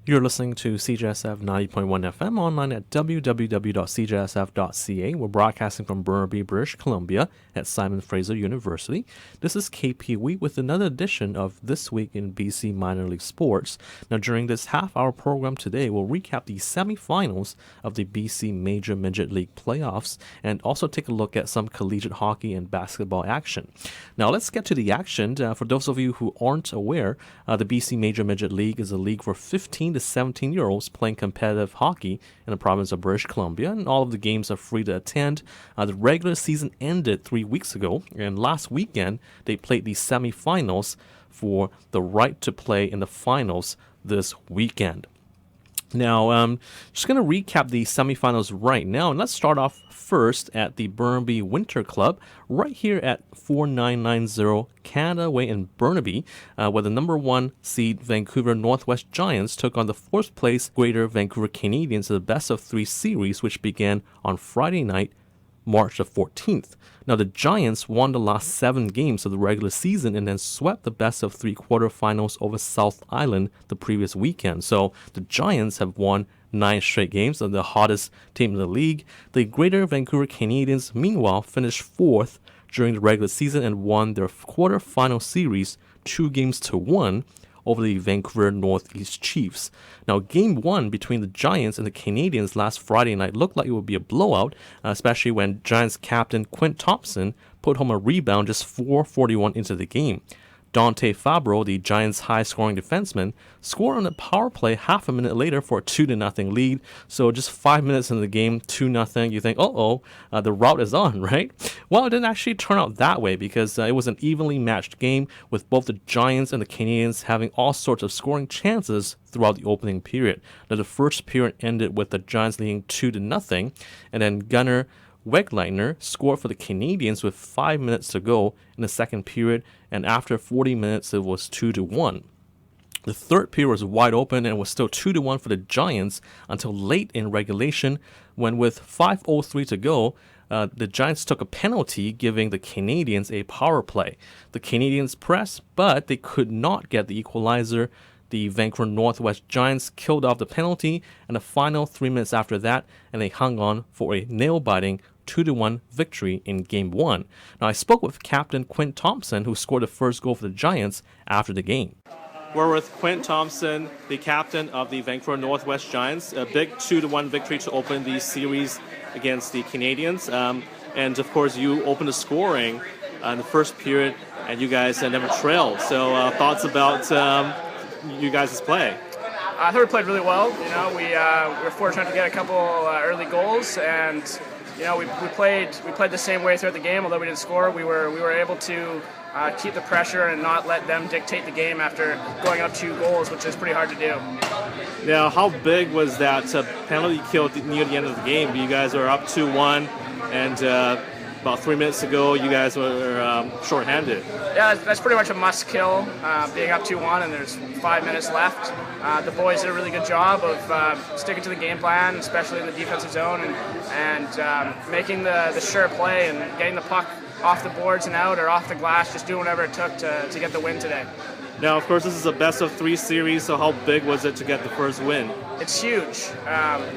You're listening to CJSF 90.1 FM online at www.cjsf.ca. We're broadcasting from Burnaby, British Columbia at Simon Fraser University. This is KP Week with another edition of This Week in BC Minor League Sports. Now, during this half-hour program today, we'll recap the semifinals of the BC Major Midget League playoffs and also take a look at some collegiate hockey and basketball action. Now, let's get to the action. For those of you who aren't aware, the BC Major Midget League is a league for 15 to 17-year-olds playing competitive hockey in the province of British Columbia, and all of the games are free to attend. The regular season ended 3 weeks ago, and last weekend they played the semifinals for the right to play in the finals this weekend. Now, just going to recap the semifinals right now, and let's start off first at the Burnaby Winter Club, right here at 4990 Canada Way in Burnaby, where the number 1 seed Vancouver North West Giants took on the 4th place Greater Vancouver Canadians in the best-of-3 series, which began on Friday night, March the 14th. Now, the Giants won the last 7 games of the regular season and then swept the best-of-3 quarterfinals over South Island the previous weekend. So, the Giants have won 9 straight games of the hottest team in the league. The Greater Vancouver Canadians, meanwhile, finished 4th during the regular season and won their quarterfinal series 2-1 over the Vancouver Northeast Chiefs. Now, Game 1 between the Giants and the Canadians last Friday night looked like it would be a blowout, especially when Giants captain Quinn Thompson put home a rebound just 4:41 into the game. Dante Fabro, the Giants' high-scoring defenseman, scored on a power play half a minute later for a 2-0 lead. So just 5 minutes into the game, 2-0, you think, the rout is on, right? Well, it didn't actually turn out that way because it was an evenly matched game with both the Giants and the Canadians having all sorts of scoring chances throughout the opening period. Now, the first period ended with the Giants leading 2-0, and then Gunnar Wegleitner scored for the Canadians with 5 minutes to go in the second period, and after 40 minutes, it was 2-1. The third period was wide open and was still 2-1 for the Giants until late in regulation, when with 5:03 to go, the Giants took a penalty, giving the Canadians a power play. The Canadians pressed, but they could not get the equalizer. The Vancouver North West Giants killed off the penalty in the final 3 minutes after that, and they hung on for a nail-biting 2-1 victory in Game 1. Now, I spoke with Captain Quinn Thompson, who scored the first goal for the Giants after the game. We're with Quinn Thompson, the captain of the Vancouver North West Giants. A big 2-1 victory to open the series against the Canadians. And, of course, you opened the scoring in the first period, and you guys never trailed. So thoughts about you guys' play? I thought we played really well. We were fortunate to get a couple early goals, and we played the same way throughout the game. Although we didn't score, we were able to keep the pressure and not let them dictate the game after going up 2 goals, which is pretty hard to do. Now, how big was that penalty kill near the end of the game? You guys were up 2-1, and about 3 minutes ago, you guys were shorthanded. Yeah, that's pretty much a must kill, being up 2-1 and there's 5 minutes left. The boys did a really good job of sticking to the game plan, especially in the defensive zone, and making the sure play and getting the puck off the boards and out or off the glass, just doing whatever it took to get the win today. Now, of course, this is a best-of-3 series, so how big was it to get the first win? It's huge.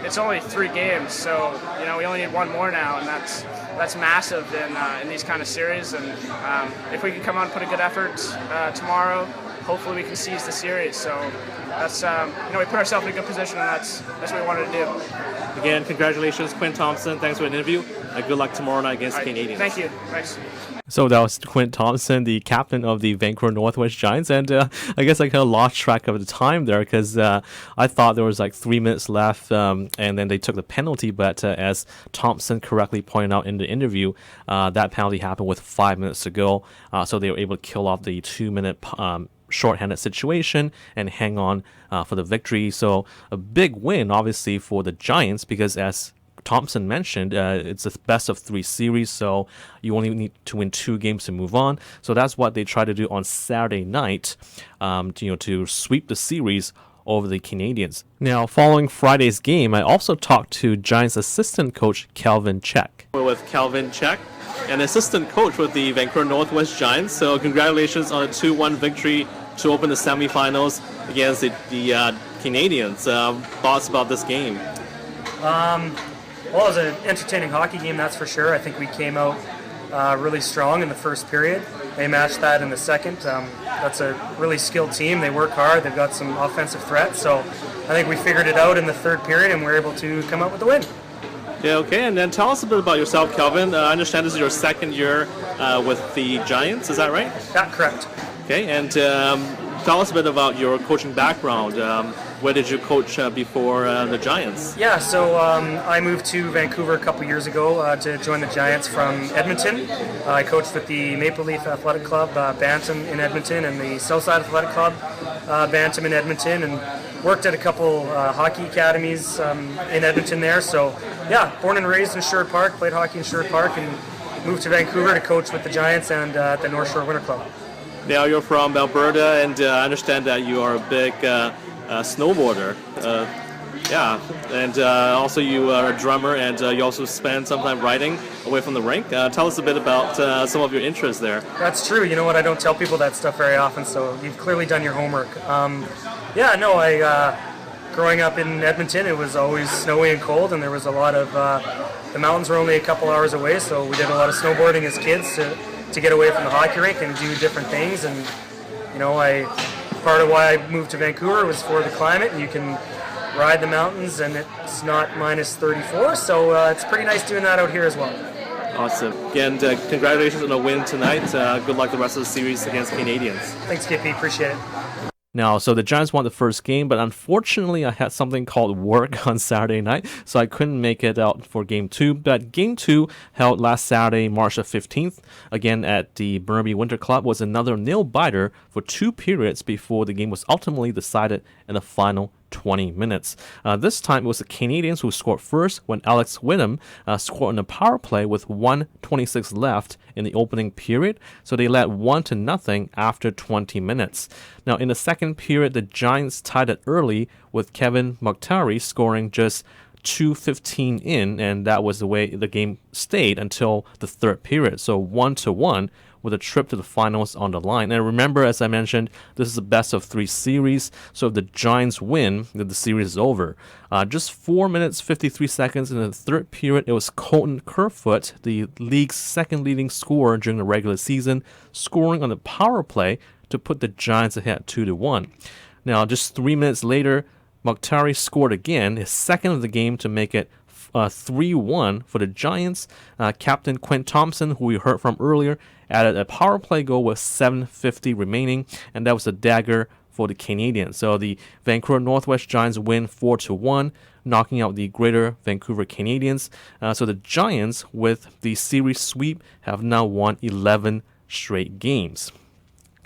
It's only 3 games, so we only need 1 more now, and that's massive in these kind of series. And if we can come out and put a good effort tomorrow, hopefully we can seize the series. So that's we put ourselves in a good position, and that's what we wanted to do. Again, congratulations, Quinn Thompson. Thanks for the interview. Good luck tomorrow night against the Canadians. Thank you. Thanks. So that was Quinn Thompson, the captain of the Vancouver North West Giants, and I guess I kind of lost track of the time there because I thought there was like 3 minutes left, and then they took the penalty, but as Thompson correctly pointed out in the interview, that penalty happened with 5 minutes to go, so they were able to kill off the 2-minute shorthanded situation and hang on for the victory. So a big win, obviously, for the Giants because as Thompson mentioned, it's a best-of-3 series, so you only need to win 2 games to move on. So that's what they try to do on Saturday night, to sweep the series over the Canadians. Now, following Friday's game, I also talked to Giants assistant coach Calvin Check. We're with Calvin Check, an assistant coach with the Vancouver North West Giants. So congratulations on a 2-1 victory to open the semifinals against the Canadians. Thoughts about this game? Well, it was an entertaining hockey game, that's for sure. I think we came out really strong in the first period. They matched that in the second. That's a really skilled team. They work hard. They've got some offensive threats. So I think we figured it out in the third period, and we were able to come out with the win. Yeah, okay. And then tell us a bit about yourself, Kelvin. I understand this is your second year with the Giants. Is that right? Yeah, correct. Okay, and tell us a bit about your coaching background. Where did you coach before the Giants? Yeah, so I moved to Vancouver a couple years ago to join the Giants from Edmonton. I coached with the Maple Leaf Athletic Club, Bantam in Edmonton, and the Southside Athletic Club, Bantam in Edmonton, and worked at a couple hockey academies in Edmonton there. So, yeah, born and raised in Sherwood Park, played hockey in Sherwood Park, and moved to Vancouver to coach with the Giants and at the North Shore Winter Club. Now you're from Alberta, and I understand that you are a big snowboarder. Yeah, and also you are a drummer, and you also spend some time riding away from the rink. Tell us a bit about some of your interests there. That's true. You know what? I don't tell people that stuff very often, so you've clearly done your homework. Growing up in Edmonton, it was always snowy and cold, and there was a lot of the mountains were only a couple hours away, so we did a lot of snowboarding as kids to get away from the hockey rink and do different things. And part of why I moved to Vancouver was for the climate, and you can ride the mountains and it's not minus 34, so it's pretty nice doing that out here as well. Awesome. Again, congratulations on the win tonight. Good luck the rest of the series against Canadians. Thanks, Kippy. Appreciate it. Now, so the Giants won the first game, but unfortunately I had something called work on Saturday night, so I couldn't make it out for Game 2. But Game 2, held last Saturday, March the 15th, again at the Burnaby Winter Club, was another nail-biter for 2 periods before the game was ultimately decided in the final 20 minutes. This time it was the Canadians who scored first when Alex Whittam scored on a power play with 1:26 left in the opening period, so they led 1-0 after 20 minutes. Now in the second period, the Giants tied it early with Kevin Mokhtari scoring just 2:15 in, and that was the way the game stayed until the third period, so 1-1 with a trip to the finals on the line. And remember, as I mentioned, this is a best-of-3 series, so if the Giants win, then the series is over. Just 4 minutes, 53 seconds in the third period, it was Colton Kerfoot, the league's second leading scorer during the regular season, scoring on the power play to put the Giants ahead 2-1. Now, just 3 minutes later, Mokhtari scored again, his second of the game, to make it 3-1 for the Giants. Captain Quinn Thompson, who we heard from earlier, added a power play goal with 7:50 remaining, and that was a dagger for the Canadians. So the Vancouver North West Giants win 4-1, knocking out the Greater Vancouver Canadians. So the Giants, with the series sweep, have now won 11 straight games.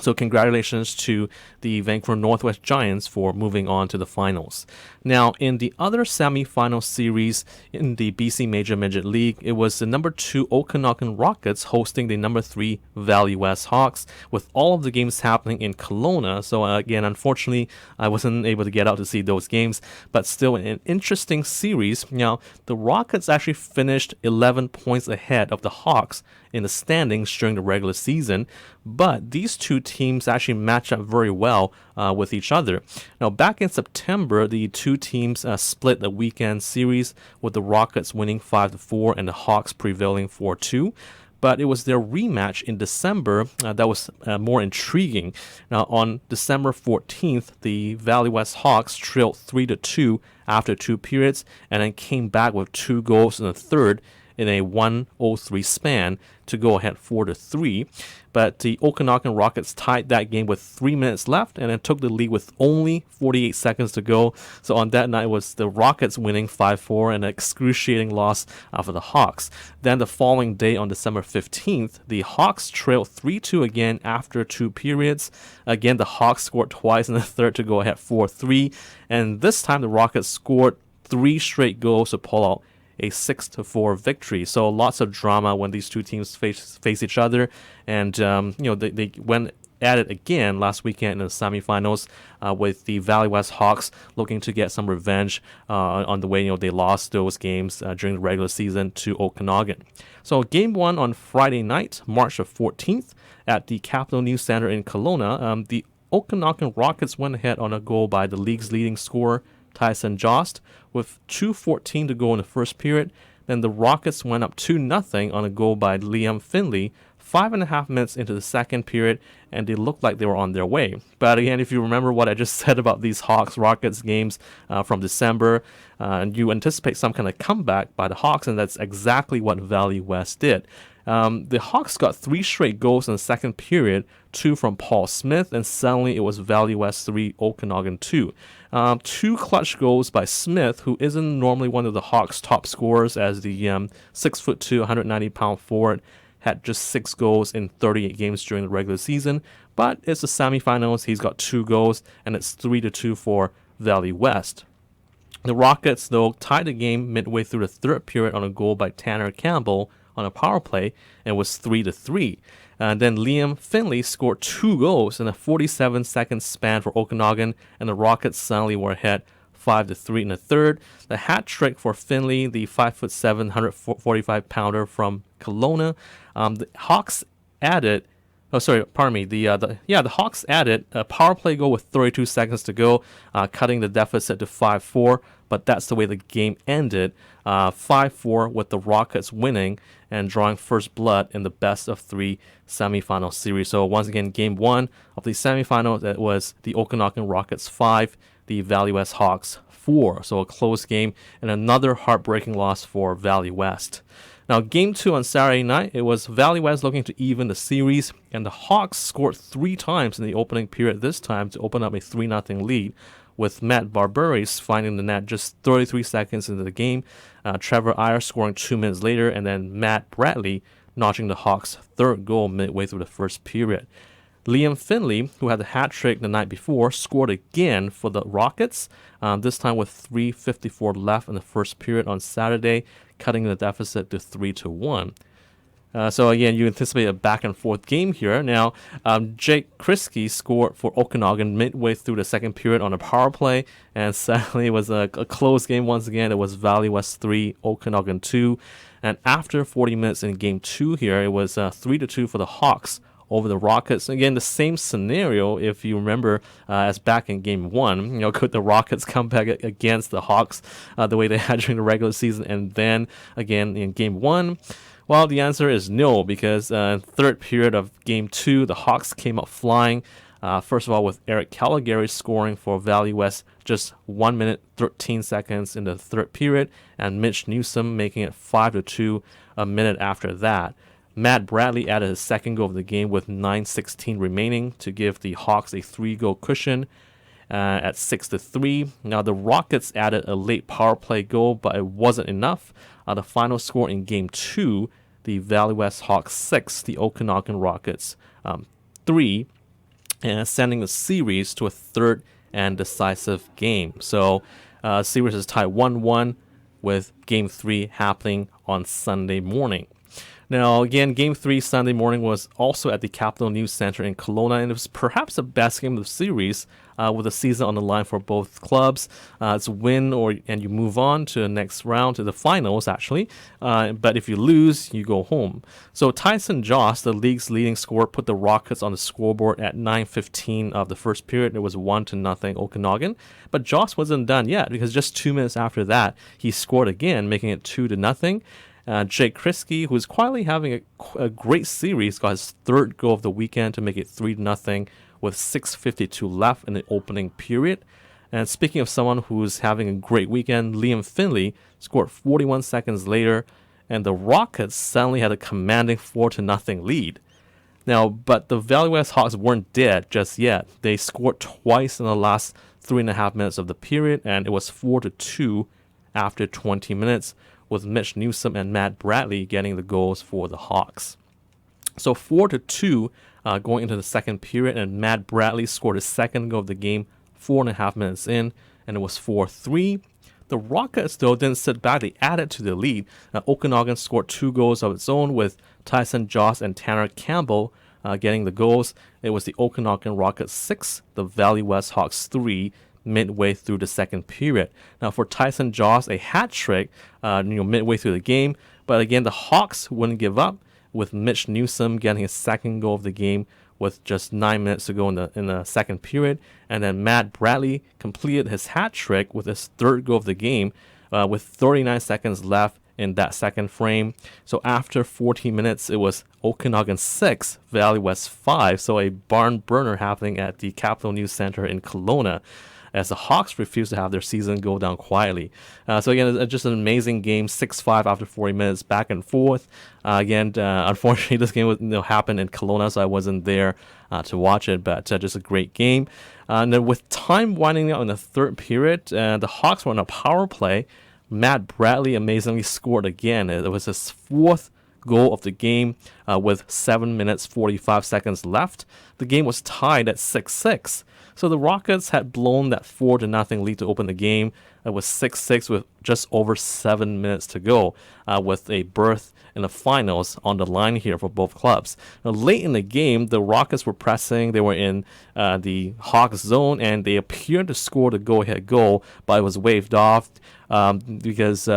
So congratulations to the Vancouver North West Giants for moving on to the finals. Now, in the other semifinal series in the BC Major Midget League, it was the number 2 Okanagan Rockets hosting the number 3 Valley West Hawks, with all of the games happening in Kelowna. So again, unfortunately, I wasn't able to get out to see those games, but still an interesting series. Now, the Rockets actually finished 11 points ahead of the Hawks in the standings during the regular season, but these two teams actually match up very well with each other. Now, back in September, the two teams split the weekend series, with the Rockets winning 5-4 and the Hawks prevailing 4-2. But it was their rematch in December that was more intriguing. Now, on December 14th, the Valley West Hawks trailed 3-2 after 2 periods, and then came back with 2 goals in the third in a 1:03 span to go ahead 4-3. But the Okanagan Rockets tied that game with 3 minutes left and then took the lead with only 48 seconds to go. So on that night, it was the Rockets winning 5-4, and an excruciating loss for the Hawks. Then the following day, on December 15th, the Hawks trailed 3-2 again after 2 periods. Again, the Hawks scored twice in the third to go ahead 4-3. And this time, the Rockets scored 3 straight goals to pull out a 6-4 victory. So lots of drama when these two teams face each other, and they went at it again last weekend in the semifinals, with the Valley West Hawks looking to get some revenge on the way they lost those games during the regular season to Okanagan. So game 1 on Friday night, March the 14th, at the Capital News Center in Kelowna. The Okanagan Rockets went ahead on a goal by the league's leading scorer, Tyson Jost, with 2:14 to go in the first period. Then the Rockets went up 2-0 on a goal by Liam Finley 5.5 minutes into the second period, and they looked like they were on their way. But again, if you remember what I just said about these Hawks-Rockets games from December, and you anticipate some kind of comeback by the Hawks, and that's exactly what Valley West did. The Hawks got 3 straight goals in the second period, 2 from Paul Smith, and suddenly it was Valley West 3, Okanagan 2. 2 clutch goals by Smith, who isn't normally one of the Hawks' top scorers, as the 6'2", 190-pound forward had just 6 goals in 38 games during the regular season. But it's the semifinals, he's got 2 goals, and it's 3-2 for Valley West. The Rockets, though, tied the game midway through the third period on a goal by Tanner Campbell on a power play, and was 3-3. Then Liam Finley scored 2 goals in a 47-second span for Okanagan, and the Rockets suddenly were ahead 5-3 in the third. The hat trick for Finley, the 5'7", 145-pounder from Kelowna. The Hawks added. The Hawks added a power play goal with 32 seconds to go, cutting the deficit to 5-4. But that's the way the game ended, 5-4, with the Rockets winning and drawing first blood in the best of 3 semifinal series. So once again, Game 1 of the semifinals, it was the Okanagan Rockets 5, the Valley West Hawks 4. So a close game and another heartbreaking loss for Valley West. Now, Game 2 on Saturday night, it was Valley West looking to even the series, and the Hawks scored 3 times in the opening period this time to open up a 3-0 lead, with Matt Barberis finding the net just 33 seconds into the game, Trevor Iyer scoring 2 minutes later, and then Matt Bradley notching the Hawks' third goal midway through the first period. Liam Finley, who had the hat trick the night before, scored again for the Rockets, this time with 3:54 left in the first period on Saturday, cutting the deficit to 3-1. So again, you anticipate a back-and-forth game here. Now, Jake Kriske scored for Okanagan midway through the second period on a power play, and sadly it was a close game once again. It was Valley West 3, Okanagan 2, and after 40 minutes in Game 2 here, it was 3-2 for the Hawks over the Rockets. Again, the same scenario, if you remember, as back in Game 1. Could the Rockets come back against the Hawks the way they had during the regular season, and then again in Game 1? Well, the answer is no, because third period of Game 2, the Hawks came up flying. First of all, with Eric Calgary scoring for Valley West just 1 minute 13 seconds in the third period, and Mitch Newsom making it 5-2 a minute after that. Matt Bradley added his second goal of the game with 9:16 remaining to give the Hawks a 3-goal cushion at 6-3. Now, the Rockets added a late power play goal, but it wasn't enough. The final score in Game 2, the Valley West Hawks 6, the Okanagan Rockets 3, and sending the series to a third and decisive game. So, series is tied 1-1 with Game 3 happening on Sunday morning. Now, again, Game 3 Sunday morning was also at the Capital News Center in Kelowna, and it was perhaps the best game of the series, with the season on the line for both clubs. It's a win, and you move on to the next round, to the finals, actually. But if you lose, you go home. So Tyson Jost, the league's leading scorer, put the Rockets on the scoreboard at 9:15 of the first period. It was 1-0 Okanagan. But Jost wasn't done yet, because just 2 minutes after that, he scored again, making it 2-0. Jake Kriske, who's quietly having a great series, got his third goal of the weekend to make it 3-0 with 6:52 left in the opening period. And speaking of someone who's having a great weekend, Liam Finley scored 41 seconds later, and the Rockets suddenly had a commanding 4-0 lead. Now, but the Valley West Hawks weren't dead just yet. They scored twice in the last 3.5 minutes of the period, and it was 4-2 after 20 minutes, with Mitch Newsom and Matt Bradley getting the goals for the Hawks. So 4-2 going into the second period, and Matt Bradley scored his second goal of the game 4.5 minutes in, and it was 4-3. The Rockets, though, didn't sit back. They added to the lead. Okanagan scored 2 goals of its own, with Tyson Jost and Tanner Campbell getting the goals. It was the Okanagan Rockets 6, the Valley West Hawks 3, midway through the second period. Now, for Tyson Jost, a hat trick midway through the game, but again, the Hawks wouldn't give up, with Mitch Newsom getting his second goal of the game with just 9 minutes to go in the second period. And then Matt Bradley completed his hat trick with his third goal of the game with 39 seconds left in that second frame. So after 14 minutes, it was Okanagan 6, Valley West 5. So a barn burner happening at the Capital News Center in Kelowna, as the Hawks refused to have their season go down quietly. So again, it's just an amazing game, 6-5 after 40 minutes, back and forth. Unfortunately, this game happened in Kelowna, so I wasn't there to watch it, but just a great game. And then with time winding down in the third period, the Hawks were on a power play. Matt Bradley amazingly scored again. It was his fourth goal of the game with 7 minutes 45 seconds left. The game was tied at 6-6. So the Rockets had blown that 4-0 lead to open the game. It was 6-6 with just over 7 minutes to go, with a berth in the finals on the line here for both clubs. Now, late in the game, the Rockets were pressing. They were in the Hawks zone, and they appeared to score the go-ahead goal, but it was waved off because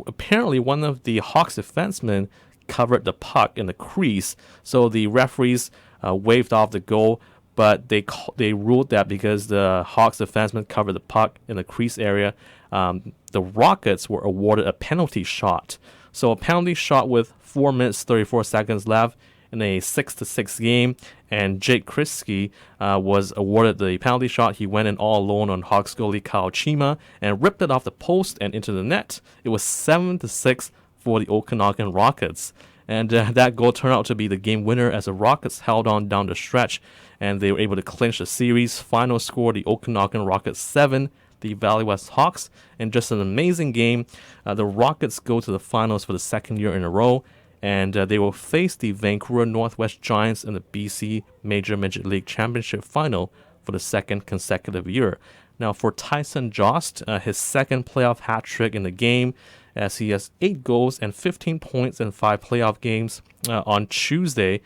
apparently one of the Hawks defensemen covered the puck in the crease. So the referees waved off the goal, but they ruled that because the Hawks defenseman covered the puck in the crease area, the Rockets were awarded a penalty shot. So a penalty shot with 4 minutes 34 seconds left in a 6-6 game, and Jake Krisky was awarded the penalty shot. He went in all alone on Hawks goalie Kyle Chima and ripped it off the post and into the net. It was 7-6 for the Okanagan Rockets. And that goal turned out to be the game winner as the Rockets held on down the stretch, and they were able to clinch the series. Final score, the Okanagan Rockets 7, the Valley West Hawks. And just an amazing game. The Rockets go to the finals for the second year in a row, and they will face the Vancouver North West Giants in the BC Major Midget League Championship final for the second consecutive year. Now for Tyson Jost, his second playoff hat trick in the game, as he has 8 goals and 15 points in 5 playoff games. On Tuesday,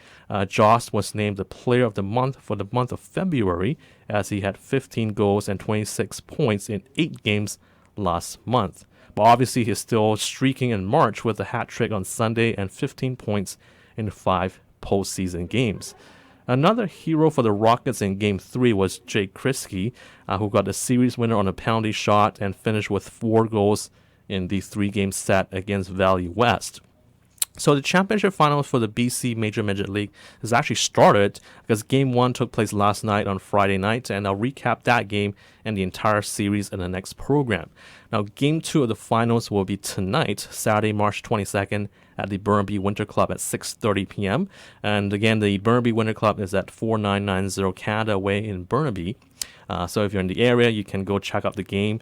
Jost was named the Player of the Month for the month of February, as he had 15 goals and 26 points in 8 games last month. But obviously, he's still streaking in March with a hat trick on Sunday and 15 points in 5 postseason games. Another hero for the Rockets in Game 3 was Jake Krisky, who got the series winner on a penalty shot and finished with 4 goals in the 3-game set against Valley West. So the championship finals for the BC Major Midget League has actually started because Game 1 took place last night on Friday night, and I'll recap that game and the entire series in the next program. Now, Game 2 of the finals will be tonight, Saturday, March 22nd, at the Burnaby Winter Club at 6:30 p.m. And again, the Burnaby Winter Club is at 4990 Canada Way in Burnaby. So if you're in the area, you can go check out the game.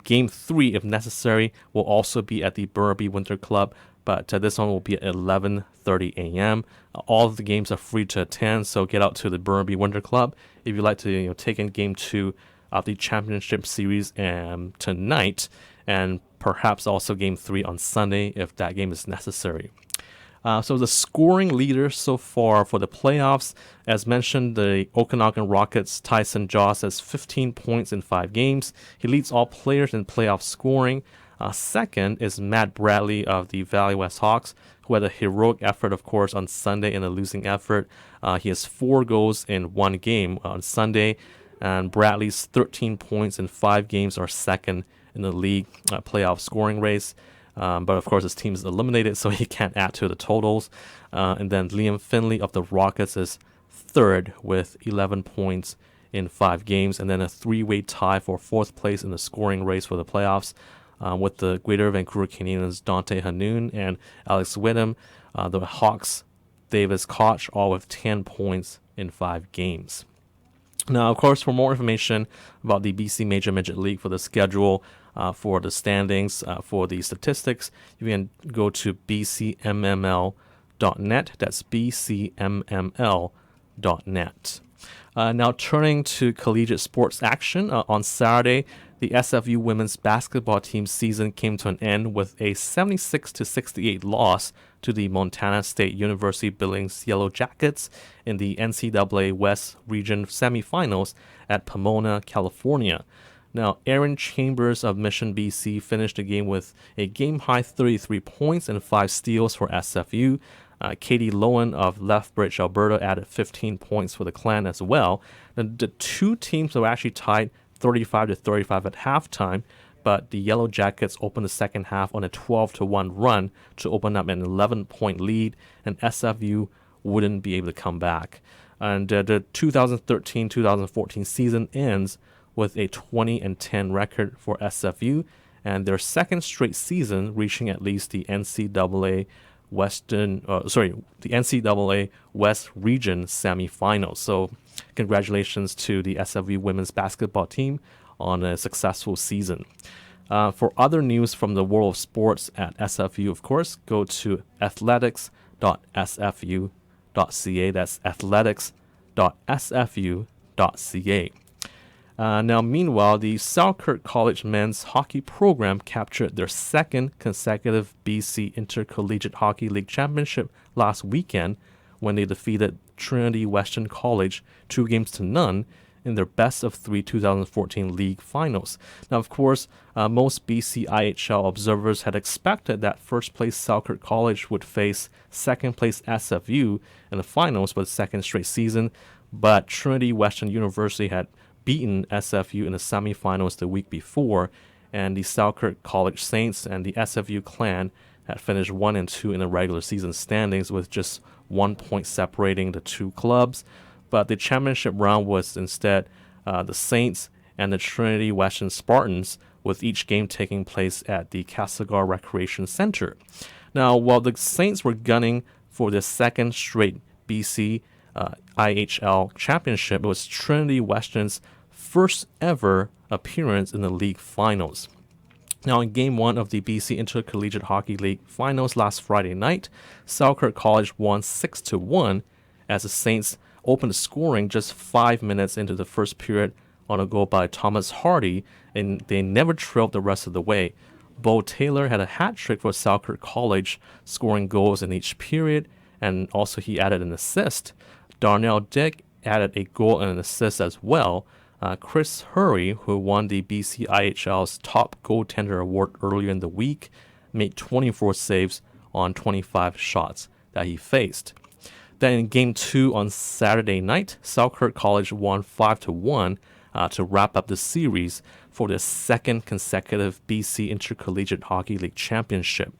Game 3, if necessary, will also be at the Burnaby Winter Club, but this one will be at 11:30 a.m. All of the games are free to attend, so get out to the Burnaby Winter Club if you'd like to take in Game 2 of the championship series tonight, and perhaps also Game 3 on Sunday if that game is necessary. So the scoring leader so far for the playoffs, as mentioned, the Okanagan Rockets' Tyson Jost has 15 points in 5 games. He leads all players in playoff scoring. Second is Matt Bradley of the Valley West Hawks, who had a heroic effort, of course, on Sunday in a losing effort. He has 4 goals in 1 game on Sunday, and Bradley's 13 points in 5 games are second in the league playoff scoring race. But of course, his team is eliminated, so he can't add to the totals. And then Liam Finley of the Rockets is third with 11 points in 5 games, and then a 3-way tie for 4th place in the scoring race for the playoffs with the Greater Vancouver Canadians' Dante Hanoun and Alex Whittam. The Hawks' Davis Koch, all with 10 points in 5 games. Now, of course, for more information about the BC Major Midget League, for the schedule, for the standings, for the statistics, you can go to bcmml.net. That's bcmml.net. Now turning to collegiate sports action, on Saturday, the SFU women's basketball team season came to an end with a 76-68 loss to the Montana State University Billings Yellow Jackets in the NCAA West Region semifinals at Pomona, California. Now, Aaron Chambers of Mission, BC finished the game with a game-high 33 points and 5 steals for SFU. Katie Lowen of Lethbridge, Alberta, added 15 points for the Clan as well. The two teams were actually tied 35-35 at halftime, but the Yellow Jackets opened the second half on a 12-1 run to open up an 11-point lead, and SFU wouldn't be able to come back. And the 2013-2014 season ends with a 20-10 record for SFU, and their second straight season reaching at least the NCAA West Region semifinals. So congratulations to the SFU women's basketball team on a successful season. For other news from the world of sports at SFU, of course, go to athletics.sfu.ca. That's athletics.sfu.ca. Now, meanwhile, the Selkirk College men's hockey program captured their second consecutive BC Intercollegiate Hockey League championship last weekend when they defeated Trinity Western College 2-0 in their best-of-3 2014 league finals. Now, of course, most BC IHL observers had expected that first-place Selkirk College would face second-place SFU in the finals for the second straight season, but Trinity Western University had beaten SFU in the semifinals the week before, and the Selkirk College Saints and the SFU Clan had finished 1-2 in the regular season standings with just 1 point separating the two clubs. But the championship round was instead the Saints and the Trinity Western Spartans, with each game taking place at the Castlegar Recreation Center. Now, while the Saints were gunning for their second straight BC IHL championship, it was Trinity Western's first ever appearance in the league finals. Now, in Game 1 of the BC Intercollegiate Hockey League finals last Friday night, Selkirk College won 6-1 as the Saints opened scoring just 5 minutes into the first period on a goal by Thomas Hardy, and they never trailed the rest of the way. Bo Taylor had a hat trick for Selkirk College, scoring goals in each period, and also he added an assist. Darnell Dick added a goal and an assist as well. Chris Hurry, who won the BC IHL's top goaltender award earlier in the week, made 24 saves on 25 shots that he faced. Then in Game 2 on Saturday night, Selkirk College won 5-1 to wrap up the series for their second consecutive BC Intercollegiate Hockey League championship.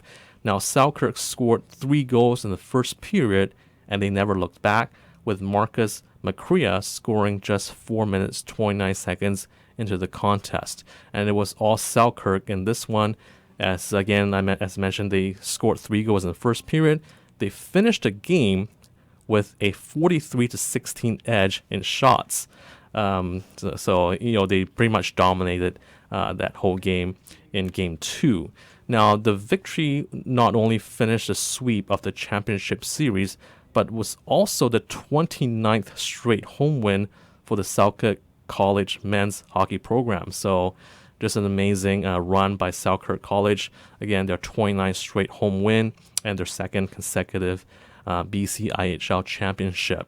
Now, Selkirk scored 3 goals in the first period, and they never looked back, with Marcus McCrea scoring just 4 minutes 29 seconds into the contest. And it was all Selkirk in this one, as mentioned, they scored 3 goals in the first period. They finished the game with a 43-16 edge in shots. So they pretty much dominated that whole game in Game 2. Now, the victory not only finished the sweep of the championship series, but was also the 29th straight home win for the Selkirk College men's hockey program. So just an amazing run by Selkirk College. Again, their 29th straight home win and their second consecutive BC IHL championship.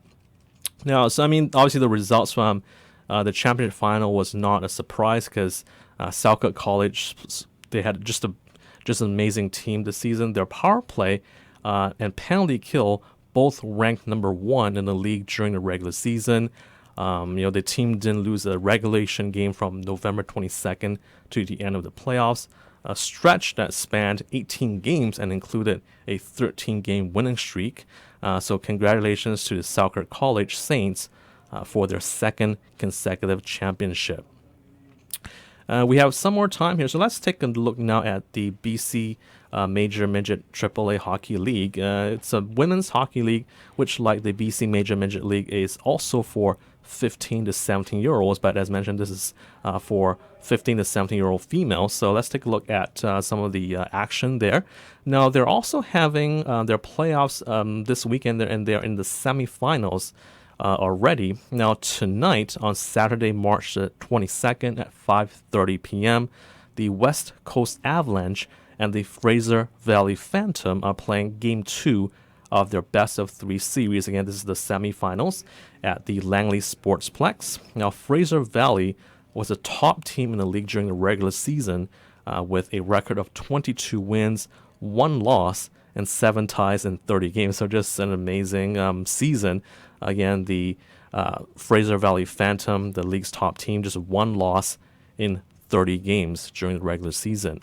Now, so obviously the results from the championship final was not a surprise because Selkirk College, they had just an amazing team this season. Their power play and penalty kill both ranked number 1 in the league during the regular season. The team didn't lose a regulation game from November 22nd to the end of the playoffs, a stretch that spanned 18 games and included a 13-game winning streak. So congratulations to the Selkirk College Saints for their second consecutive championship. We have some more time here, so let's take a look now at the BC Major Midget AAA Hockey League. It's a women's hockey league, which, like the BC Major Midget League, is also for 15 to 17-year-olds, but as mentioned, this is for 15 to 17-year-old females. So let's take a look at some of the action there. Now, they're also having their playoffs this weekend, and they're in the semifinals already. Now, tonight, on Saturday, March 22nd at 5:30 p.m., the West Coast Avalanche and the Fraser Valley Phantom are playing Game 2 of their best-of-3 series. Again, this is the semifinals at the Langley Sportsplex. Now, Fraser Valley was a top team in the league during the regular season with a record of 22 wins, 1 loss, and 7 ties in 30 games. So just an amazing season. Again, the Fraser Valley Phantom, the league's top team, just 1 loss in 30 games during the regular season.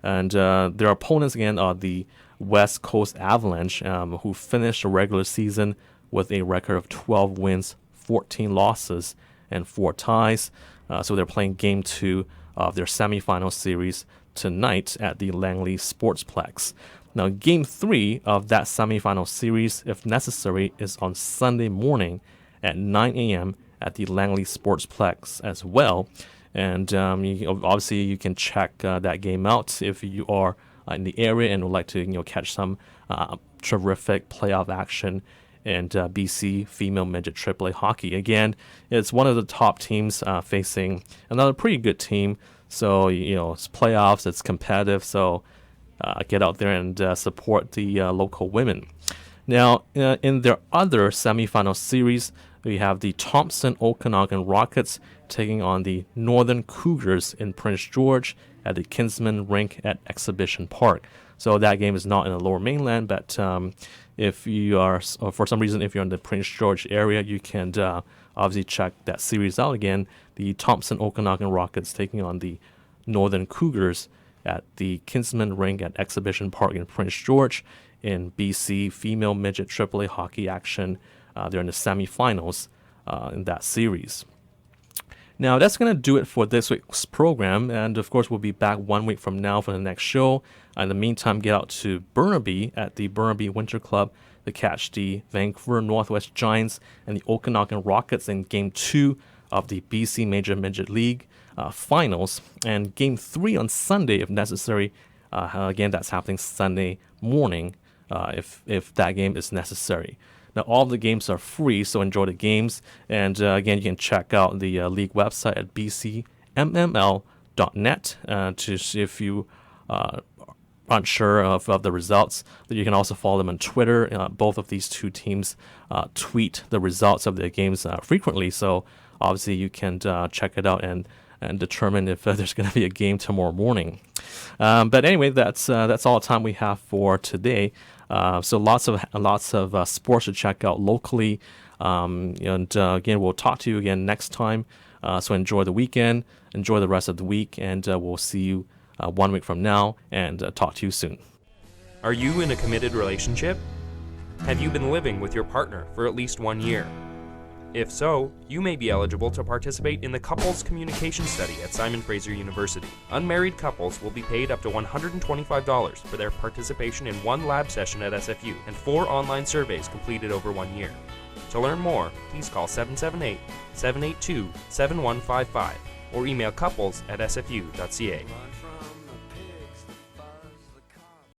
And their opponents, again, are the West Coast Avalanche, who finished the regular season with a record of 12 wins, 14 losses, and 4 ties. So they're playing Game 2 of their semifinal series tonight at the Langley Sportsplex. Now, Game 3 of that semifinal series, if necessary, is on Sunday morning at 9 a.m. at the Langley Sportsplex as well. And obviously, you can check that game out if you are in the area and would like to catch some terrific playoff action and BC female midget AAA hockey. Again, it's one of the top teams facing another pretty good team. So, it's playoffs, it's competitive. So get out there and support the local women. Now, in their other semifinal series, we have the Thompson Okanagan Rockets taking on the Northern Cougars in Prince George at the Kinsman Rink at Exhibition Park. So that game is not in the Lower Mainland, but if you are, for some reason, if you're in the Prince George area, you can obviously check that series out again. The Thompson Okanagan Rockets taking on the Northern Cougars at the Kinsman Rink at Exhibition Park in Prince George in BC female midget AAA hockey action. They're in the semifinals in that series. Now, that's going to do it for this week's program, and of course, we'll be back 1 week from now for the next show. In the meantime, get out to Burnaby at the Burnaby Winter Club to catch the Vancouver North West Giants and the Okanagan Rockets in Game 2 of the BC Major Midget League finals, and Game 3 on Sunday if necessary. Again, that's happening Sunday morning if that game is necessary. Now, all the games are free, so enjoy the games. And again, you can check out the league website at bcmml.net to see if you aren't sure of the results. But you can also follow them on Twitter. Both of these two teams tweet the results of their games frequently, so obviously you can check it out and determine if there's going to be a game tomorrow morning. But anyway, that's all the time we have for today. So lots of sports to check out locally, and again, we'll talk to you again next time. So enjoy the weekend, enjoy the rest of the week, and we'll see you 1 week from now, and talk to you soon. Are you in a committed relationship? Have you been living with your partner for at least 1 year? If so, you may be eligible to participate in the Couples Communication Study at Simon Fraser University. Unmarried couples will be paid up to $125 for their participation in 1 lab session at SFU and 4 online surveys completed over 1 year. To learn more, please call 778-782-7155 or email couples@sfu.ca.